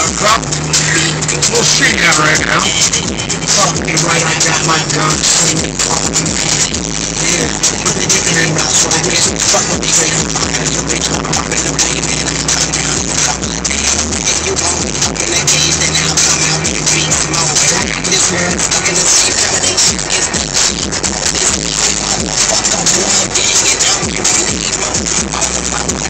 Well, we'll see that right now. Fucking right, I got my gun. Yeah, put the nickname out so I get some fucking thing. You won't open the cage, then I'll come out in the beast mode. This world stuck in the sea, combination is the fuck up one gang and I'm in the mode. All about the